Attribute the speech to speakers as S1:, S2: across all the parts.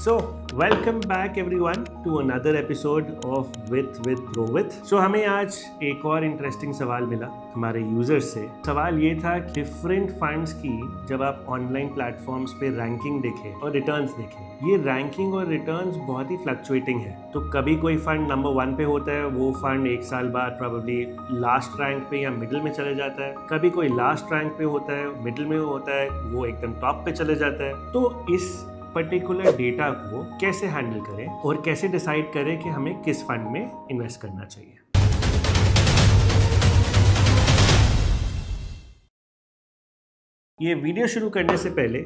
S1: So, welcome back everyone to another episode of with Rohit. So, हमें आज एक और इंटरेस्टिंग सवाल मिला हमारे यूजर्स से। सवाल ये था कि डिफरेंट फंड्स की जब आप ऑनलाइन प्लेटफॉर्म्स पे रैंकिंग देखें और रिटर्न्स देखें, ये रैंकिंग और रिटर्न्स बहुत ही फ्लक्चुएटिंग है। तो कभी कोई फंड नंबर 1 पे होता है, वो फंड एक साल बाद प्रोबेबली लास्ट रैंक पे या मिडिल में चले जाता है। कभी कोई लास्ट रैंक पे होता है, मिडिल में होता है, वो एकदम टॉप पे चले जाता है। तो इस पर्टिकुलर डेटा को कैसे हैंडल करें और कैसे डिसाइड करें कि हमें किस फंड में इन्वेस्ट करना चाहिए। ये वीडियो शुरू करने से पहले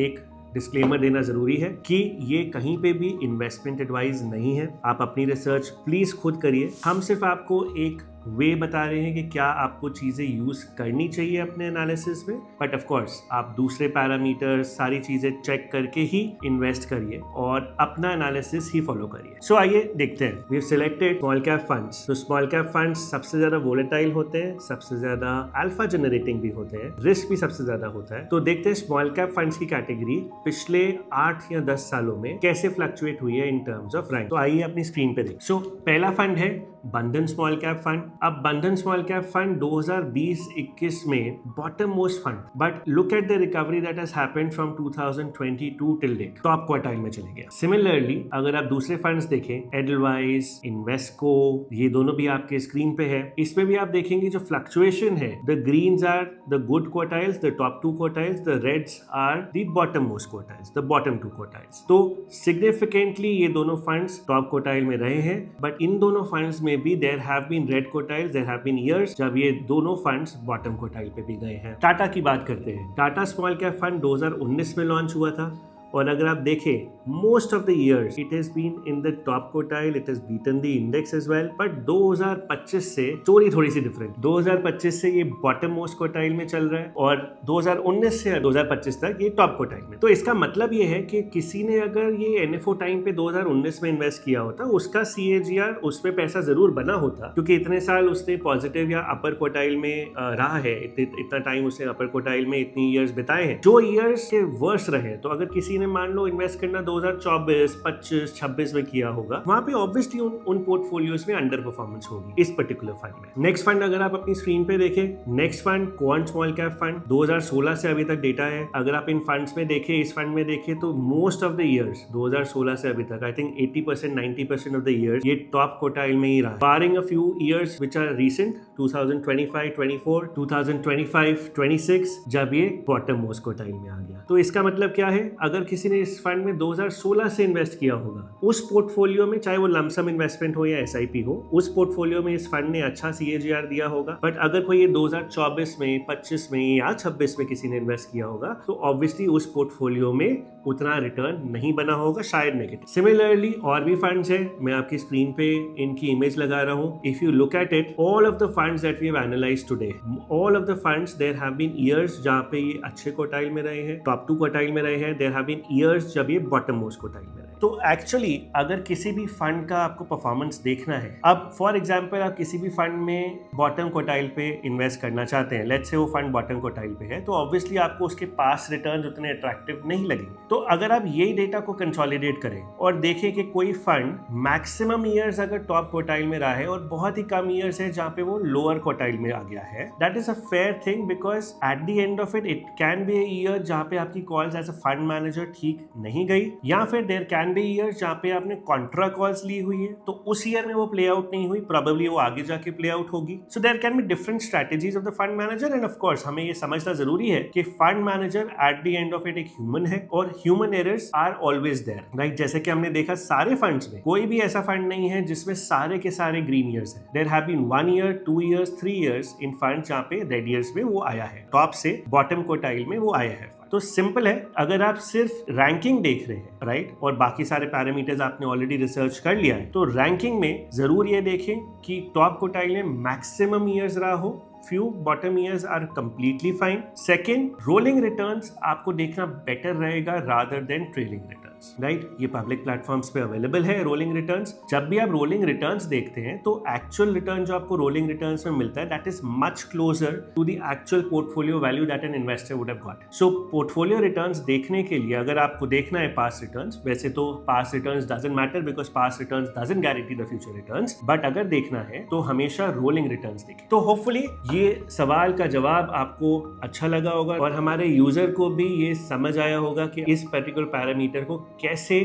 S1: एक डिस्क्लेमर देना जरूरी है कि ये कहीं पे भी इन्वेस्टमेंट एडवाइस नहीं है। आप अपनी रिसर्च प्लीज खुद करिए। हम सिर्फ आपको एक वे बता रहे हैं कि क्या आपको चीजें यूज करनी चाहिए अपने एनालिसिस में, बट ऑफ कोर्स आप दूसरे पैरामीटर्स सारी चीजें चेक करके ही इन्वेस्ट करिए और अपना एनालिसिस ही फॉलो करिए। सो आइए देखते हैं। We have selected small cap funds. तो स्मॉल कैप फंड्स सबसे ज्यादा वोलेटाइल होते हैं, सबसे ज्यादा अल्फा जनरेटिंग भी होते हैं, रिस्क भी सबसे ज्यादा होता है। तो देखते हैं स्मॉल कैप फंड्स की कैटेगरी पिछले 8 या 10 सालों में कैसे फ्लक्चुएट हुई है इन टर्म्स ऑफ रैंक। तो आइए अपनी स्क्रीन पे देखें। सो पहला फंड है बंधन स्मॉल कैप फंड। अब बंधन स्मॉल कैप फंड 2020-21 में bottom most fund, but look at the recovery that has happened from 2022 till date, top quartile में चले गया। सिमिलरली अगर आप दूसरे फंड्स देखें, एडलवाइज, इन्वेस्को, ये दोनों भी आपके स्क्रीन पे है। इसमें भी आप देखेंगे जो फ्लक्चुएशन है, the greens are the good quartiles, the top 2 quartiles, the reds are the bottom most quartiles, the bottom 2 quartiles. तो सिग्निफिकेंटली ये दोनों फंड्स टॉप क्वार्टाइल में रहे हैं, बट इन दोनों फंड्स में भी there have been red quartiles, there have been years जब ये दोनों फंड्स बॉटम क्वार्टाइल पे भी गए हैं। टाटा की बात करते हैं। टाटा स्मॉल कैप फंड 2019 में लॉन्च हुआ था और अगर आप देखें most of the years it has been in the top quartile, it has beaten the index as well. But 2025 से स्टोरी थोड़ी सी डिफरेंट। 2025 से ये बॉटम मोस्ट क्वार्टाइल में चल रहा है और 2019 से 2025 तक ये टॉप क्वार्टाइल में। तो इसका मतलब ये है कि किसी ने अगर ये एनएफओ टाइम पे 2019 में इन्वेस्ट किया होता, उसका सीएजीआर उस पे पैसा जरूर बना होता, क्योंकि इतने साल उसने पॉजिटिव या अपर क्वार्टाइल में रहा है, इतना टाइम उसने अपर क्वार्टाइल में इतनी ईयर्स बिताए हैं। जो ईयर्स के वर्स रहे, तो अगर किसी ने मान लो इन्वेस्ट करना 2024, 25, 26 में किया होगा, वहां पे ऑब्वियसली उन पोर्टफोलियोज में अंडर परफॉर्मेंस होगी इस पर्टिकुलर फंड में। नेक्स्ट फंड अगर आप अपनी स्क्रीन पे देखें, next fund quant small cap fund, 2016 से अभी तक डेटा है। अगर आप इन फंड्स में देखें, इस फंड में देखें, तो मोस्ट ऑफ द इयर्स 2016 से अभी तक I think 80% 90% of the years ये टॉप क्वार्टाइल में ही रहा, barring a few years which are recent 2025, 24, 2025, 26 जब ये बॉटम मोस्ट क्वार्टाइल में आ गया। तो इसका मतलब क्या है, अगर किसी ने इस फंड में 2016 से इन्वेस्ट किया होगा, उस पोर्टफोलियो में चाहे वो लमसम इन्वेस्टमेंट हो या एसआईपी हो, उस पोर्टफोलियो में इस फंड ने अच्छा सीएजीआर दिया होगा। बट अगर कोई ये 2024 में, 25 में या 26 में किसी ने इन्वेस्ट किया होगा, तो ऑब्वियसली उस पोर्टफोलियो में उतना रिटर्न नहीं बना होगा, शायद नेगेटिव। सिमिलरली और भी फंड्स है, मैं आपकी स्क्रीन पे इनकी इमेज लगा रहा हूँ। If you look at it, all of the funds that we have analysed today, all of the funds there have been years जहाँ पे ये अच्छे क्वार्टाइल में रहे हैं, टॉप 2 क्वार्टाइल में रहे हैं। देयर हैव बीन ईयर्स जब ये बॉटम मोस्ट क्वार्टाइल में रहे। तो एक्चुअली अगर किसी भी फंड का आपको परफॉर्मेंस देखना है, अब फॉर एग्जांपल आप किसी भी फंड में बॉटम क्वार्टाइल पे इन्वेस्ट करना चाहते हैं, लेट्स से वो फंड बॉटम क्वार्टाइल पे है, तो ऑब्वियसली आपको उसके पास रिटर्न उतने अट्रैक्टिव नहीं लगेंगे। तो अगर आप यही डेटा को कंसोलिडेट करें और देखें कि कोई फंड मैक्सिमम ईयर्स अगर टॉप क्वार्टाइल में रहा है और बहुत ही कम ईयर्स है जहां पे वो लोअर क्वार्टाइल में आ गया है, that is a fair thing, because at the end of it can be year जहां पे आपकी calls as a fund manager ठीक नहीं गई, या फिर देयर कैन बी ईयर जहां पे आपने कॉन्ट्रा कॉल्स ली हुई है, तो उस ईयर में वो प्ले आउट नहीं हुई, प्रोबेबली वो आगे जाके प्ले आउट होगी। So there can be different strategies of the fund manager, and of course हमें ये समझना जरूरी है कि fund manager at the end of it एक ह्यूमन है और human errors are always there, right. जैसे कि हमने देखा सारे फंड्स में कोई भी ऐसा फंड नहीं है जिसमें सारे के सारे ग्रीन ईयर्स है। There have been 1 year, 2 years, 3 years in fund जहां पे रेड ईयर्स में वो आया है, टॉप से बॉटम क्वार्टाइल में वो आया है। तो सिंपल है, अगर आप सिर्फ रैंकिंग देख रहे हैं, राइट, और बाकी सारे पैरामीटर्स आपने ऑलरेडी रिसर्च कर लिया है, तो रैंकिंग में जरूर ये देखें कि टॉप क्वार्टाइल में मैक्सिमम ईयर्स रहा हो, few bottom years are completely fine. Second, rolling returns आपको देखना बेटर रहेगा rather than trailing returns. Returns, right? ये पब्लिक प्लेटफॉर्म्स पे अवेलेबल है रोलिंग रिटर्न्स। जब भी आप रोलिंग रिटर्न्स देखते हैं तो एक्चुअल रिटर्न जो आपको रोलिंग रिटर्न्स में मिलता है that is much closer to the actual portfolio value that an investor would have got. So portfolio returns देखने के लिए अगर आपको देखना है पास्ट रिटर्न्स, वैसे तो past returns doesn't matter because past returns doesn't guarantee the future returns, but अगर देखना है तो हमेशा रोलिंग रिटर्न्स देखें। तो होपफुली ये सवाल का जवाब आपको अच्छा लगा होगा और हमारे यूजर को भी ये समझ आया होगा कि इस पर्टिकुलर पैरामीटर को कैसे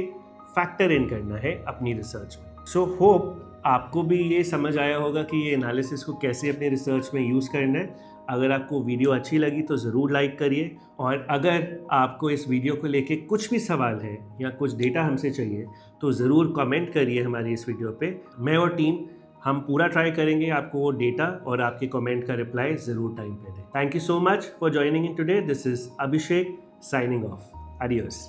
S1: फैक्टर इन करना है अपनी रिसर्च में। सो होप आपको भी ये समझ आया होगा कि ये एनालिसिस को कैसे अपनी रिसर्च में यूज़ करना है। अगर आपको वीडियो अच्छी लगी तो ज़रूर लाइक करिए, और अगर आपको इस वीडियो को लेके कुछ भी सवाल है या कुछ डेटा हमसे चाहिए तो ज़रूर कमेंट करिए हमारी इस वीडियो पे। मैं और टीम हम पूरा ट्राई करेंगे आपको वो डेटा और आपके कमेंट का रिप्लाई ज़रूर टाइम पे दें। Thank you so much for joining in today. This is Abhishek signing off. Adios.